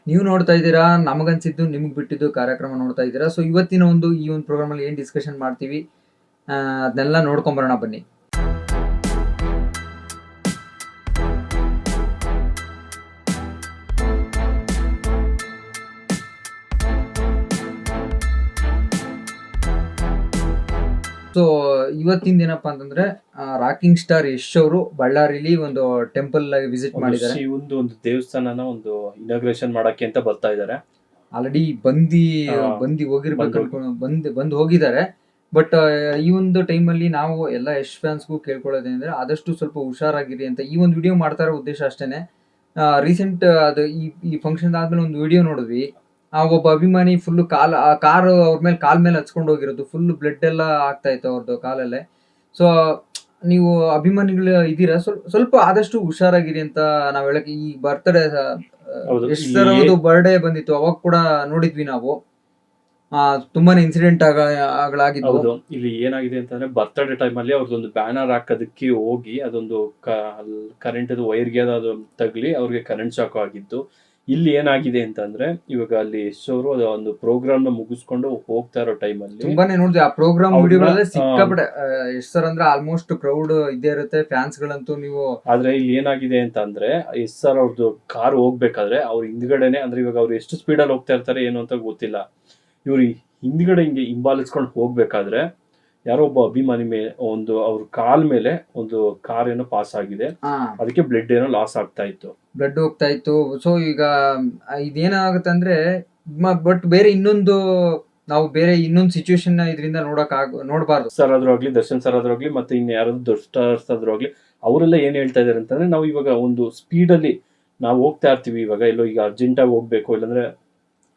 ನೀವು ನೋಡ್ತಾ ಇದ್ದೀರಾ ನಮಗನ್ಸಿದ್ದು ನಿಮಗೆ ಬಿಟ್ಟಿದ್ದು ಕಾರ್ಯಕ್ರಮ ನೋಡ್ತಾ ಇದ್ದೀರಾ. ಸೊ ಇವತ್ತಿನ ಈ ಒಂದು ಪ್ರೋಗ್ರಾಮಲ್ಲಿ ಏನು ಡಿಸ್ಕಷನ್ ಮಾಡ್ತೀವಿ ಅದನ್ನೆಲ್ಲ ನೋಡ್ಕೊಂಬರೋಣ ಬನ್ನಿ. ಸೊ ಇವತ್ತಿನ ಏನಪ್ಪಾ ಅಂತಂದ್ರೆ ರಾಕಿಂಗ್ ಸ್ಟಾರ್ ಯಶ್ ಅವರು ಬಳ್ಳಾರಿಲಿ ಒಂದು ಟೆಂಪಲ್ ವಿಸಿಟ್ ಮಾಡಿದ್ದಾರೆ. ಒಂದು ದೇವಸ್ಥಾನನ ಒಂದು ಇನಾಗ್ರೇಷನ್ ಮಾಡಕ್ಕೆ ಅಂತ ಬರ್ತಾ ಇದ್ದಾರೆ. ಆಲ್ರೆಡಿ ಬಂದಿ ಹೋಗಿರ್ಬೇಕು, ಬಂದು ಹೋಗಿದ್ದಾರೆ. ಬಟ್ ಈ ಒಂದು ಟೈಮಲ್ಲಿ ನಾವು ಎಲ್ಲ ಯಶ್ ಫ್ಯಾನ್ಸ್ಗೂ ಕೇಳ್ಕೊಳ್ಳೋದೇಂದ್ರೆ ಆದಷ್ಟು ಸ್ವಲ್ಪ ಹುಷಾರಾಗಿರಿ ಅಂತ ಈ ಒಂದು ವಿಡಿಯೋ ಮಾಡ್ತಾ ಇರೋ ಉದ್ದೇಶ ಅಷ್ಟೇನೆ. ರೀಸೆಂಟ್ ಅದು ಈ ಫಂಕ್ಷನ್ ಆದ್ಮೇಲೆ ಒಂದು ವಿಡಿಯೋ ನೋಡಿದ್ವಿ. ಒಬ್ಬ ಅಭಿಮಾನಿ ಫುಲ್ ಕಾರ್ ಅವ್ರ ಮೇಲೆ ಕಾಲ್ ಮೇಲೆ ಹಚ್ಕೊಂಡು ಹೋಗಿರೋದು, ಫುಲ್ ಬ್ಲಡ್ ಎಲ್ಲ ಆಗ್ತಾ ಇತ್ತು ಅವ್ರದ್ದು ಕಾಲಲ್ಲೇ. ಸೊ ನೀವು ಅಭಿಮಾನಿಗಳು ಇದ್ದೀರಾ, ಸ್ವಲ್ಪ ಆದಷ್ಟು ಹುಷಾರಾಗಿರಿ ಅಂತ ನಾವ್ ಹೇಳಕ್. ಈ ಬರ್ತ್ಡೇ ಬರ್ಡೇ ಬಂದಿತ್ತು, ಅವಾಗ ಕೂಡ ನೋಡಿದ್ವಿ ನಾವು. ತುಂಬಾನೇ ಇನ್ಸಿಡೆಂಟ್ ಆಗಿತ್ತು. ಇಲ್ಲಿ ಏನಾಗಿದೆ ಅಂತಂದ್ರೆ ಬರ್ತ್ಡೇ ಟೈಮ್ ಅಲ್ಲಿ ಅವ್ರದ್ದೊಂದು ಬ್ಯಾನರ್ ಹಾಕೋದಕ್ಕೆ ಹೋಗಿ ಅದೊಂದು ಕರೆಂಟ್ ವೈರ್ಗೆ ಅದು ತಗ್ಲಿ ಅವ್ರಿಗೆ ಕರೆಂಟ್ ಶಾಕ್ ಆಗಿತ್ತು. ಇಲ್ಲಿ ಏನಾಗಿದೆ ಅಂತಂದ್ರೆ ಇವಾಗ ಅಲ್ಲಿ ಯಶ್ ಅವರು ಒಂದು ಪ್ರೋಗ್ರಾಮ್ ನ ಮುಗಿಸ್ಕೊಂಡು ಹೋಗ್ತಾ ಇರೋ ಟೈಮ್ ಅಲ್ಲಿ ತುಂಬಾನೇ ನೋಡಿದ್ವಿ ಆ ಪ್ರೋಗ್ರಾಮ್ ವಿಡಿಯೋಗಳಲ್ಲಿ ಸಿಕ್ಕಾಪಟ್ಟೆ ಯಶ್ ಸರ್ ಅಂದ್ರೆ ಆಲ್ಮೋಸ್ಟ್ ಕ್ರೌಡ್ ಇದ್ದೇ ಇರುತ್ತೆ, ಫ್ಯಾನ್ಸ್ ಗಳಂತೂ. ನೀವು ಆದ್ರೆ ಇಲ್ಲಿ ಏನಾಗಿದೆ ಅಂತ ಅಂದ್ರೆ ಯಶ್ ಸರ್ ಅವ್ರದ್ದು ಕಾರ್ ಹೋಗ್ಬೇಕಾದ್ರೆ ಅವ್ರ ಹಿಂದ್ಗಡೆನೆ ಅಂದ್ರೆ ಇವಾಗ ಅವ್ರು ಎಷ್ಟು ಸ್ಪೀಡ್ ಅಲ್ಲಿ ಹೋಗ್ತಾ ಇರ್ತಾರೆ ಏನು ಅಂತ ಗೊತ್ತಿಲ್ಲ. ಇವ್ರು ಹಿಂದ್ಗಡೆ ಹಿಂಗೆ ಹಿಂಬಾಲಿಸ್ಕೊಂಡು ಹೋಗ್ಬೇಕಾದ್ರೆ ಯಾರೋ ಒಬ್ಬ ಅಭಿಮಾನಿ ಮೇಲೆ ಅವ್ರ ಕಾಲ್ ಮೇಲೆ ಒಂದು ಕಾರ್ ಏನೋ ಪಾಸ್ ಆಗಿದೆ, ಅದಕ್ಕೆ ಬ್ಲಡ್ ಏನೋ ಲಾಸ್ ಆಗ್ತಾ ಇತ್ತು, ಬ್ಲಡ್ ಹೋಗ್ತಾ ಇತ್ತು. ಸೊ ಈಗ ಇದೇನಾಗುತ್ತೆ ಅಂದ್ರೆ ಬಟ್ ಬೇರೆ ಇನ್ನೊಂದು ಸಿಚುವೇಶನ್ ಇದರಿಂದ ನೋಡಬಾರ್ದು. ಸರ್ ಆದ್ರೂ ದರ್ಶನ್ ಸರ್ ಆದ್ರೂ ಮತ್ತೆ ಇನ್ನು ಯಾರಾದ್ರೂ ದೊಡ್ಡ ಸ್ಟಾರ್ಸ್ ಆದ್ರೂ ಅವರೆಲ್ಲ ಏನ್ ಹೇಳ್ತಾ ಇದಾರೆ ಅಂತಂದ್ರೆ ನಾವು ಇವಾಗ ಒಂದು ಸ್ಪೀಡ್ ಅಲ್ಲಿ ನಾವು ಹೋಗ್ತಾ ಇರ್ತೀವಿ. ಇವಾಗ ಎಲ್ಲೋ ಈಗ ಅರ್ಜೆಂಟ್ ಆಗಿ ಹೋಗ್ಬೇಕು, ಇಲ್ಲಾಂದ್ರೆ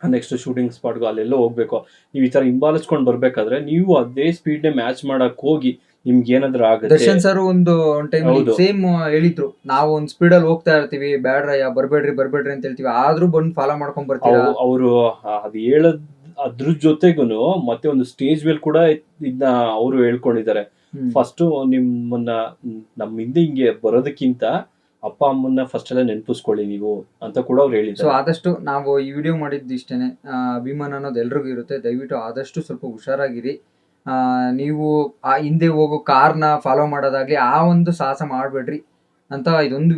ನೆಕ್ಸ್ಟ್ ಶೂಟಿಂಗ್ ಸ್ಪಾಟ್ಗೂ ಅಲ್ಲೆಲ್ಲೋ ಹೋಗ್ಬೇಕು, ನೀವು ಈ ತರ ಹಿಂಬಾಲಿಸ್ಕೊಂಡು ಬರ್ಬೇಕಾದ್ರೆ ನೀವು ಅದೇ ಸ್ಪೀಡ್ ನೇ ಮ್ಯಾಚ್ ಮಾಡಕ್ ಹೋಗಿ ನಿಮ್ಗೆ ಏನಾದ್ರೂ ಆಗುತ್ತೆ. ದರ್ಶನ್ ಸರ್ ಒಂದು ಟೈಮ್ ಸೇಮ್ ಹೇಳಿದ್ರು, ನಾವು ಒಂದ್ ಸ್ಪೀಡ್ ಅಲ್ಲಿ ಹೋಗ್ತಾ ಇರ್ತೀವಿ, ಬ್ಯಾಡ್ರಯ್ಯ ಬರ್ಬೇಡ್ರಿ ಅಂತ ಹೇಳ್ತೀವಿ, ಆದ್ರೂ ಬಂದು ಫಾಲೋ ಮಾಡ್ಕೊಂಡ್ ಬರ್ತೀವಿ. ಅವರು ಅದು ಹೇಳದ್ ಅದ್ರ ಜೊತೆಗೂನು ಮತ್ತೆ ಒಂದು ಸ್ಟೇಜ್ ಮೇಲೆ ಕೂಡ ಇದನ್ನ ಅವರು ಹೇಳ್ಕೊಂಡಿದ್ದಾರೆ. ಫಸ್ಟ್ ನಿಮ್ಮನ್ನ ನಮ್ಮ ಹಿಂದೆ ಹಿಂಗೆ ಬರೋದಕ್ಕಿಂತ ಅಪ್ಪ ಅಮ್ಮನ್ನ ಫಸ್ಟ್ ಎಲ್ಲ ನೆನಪಿಸ್ಕೊಳ್ಳಿ ನೀವು ಅಂತ ಕೂಡ ಅವ್ರು ಹೇಳಿದ್ರು. ಸೊ ಆದಷ್ಟು ನಾವು ಈ ವಿಡಿಯೋ ಮಾಡಿದ್ದು ಇಷ್ಟೇನೆ. ಅಭಿಮಾನ ಅನ್ನೋದು ಎಲ್ರಿಗೂ ಇರುತ್ತೆ, ದಯವಿಟ್ಟು ಆದಷ್ಟು ಸ್ವಲ್ಪ ಹುಷಾರಾಗಿರಿ. ನೀವು ಆ ಹಿಂದೆ ಹೋಗೋ ಕಾರ್ನ ಫಾಲೋ ಮಾಡೋದಾಗ್ಲಿ ಆ ಒಂದು ಸಾಹಸ ಮಾಡಬೇಡ್ರಿ ಅಂತ ಇದೊಂದು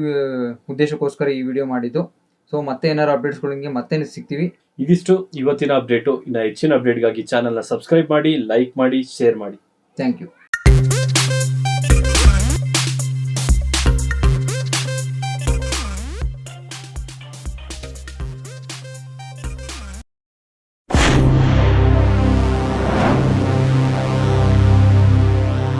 ಉದ್ದೇಶಕ್ಕೋಸ್ಕರ ಈ ವಿಡಿಯೋ ಮಾಡಿದ್ದು. ಸೊ ಮತ್ತೆ ಏನಾದ್ರು ಅಪ್ಡೇಟ್ಸ್ಗಳಿಗೆ ಮತ್ತೆ ಸಿಗ್ತೀವಿ. ಇದಿಷ್ಟು ಇವತ್ತಿನ ಅಪ್ಡೇಟು. ಇನ್ನು ಹೆಚ್ಚಿನ ಅಪ್ಡೇಟ್ಗಾಗಿ ಚಾನಲ್ನ ಸಬ್ಸ್ಕ್ರೈಬ್ ಮಾಡಿ, ಲೈಕ್ ಮಾಡಿ, ಶೇರ್ ಮಾಡಿ. Thank you.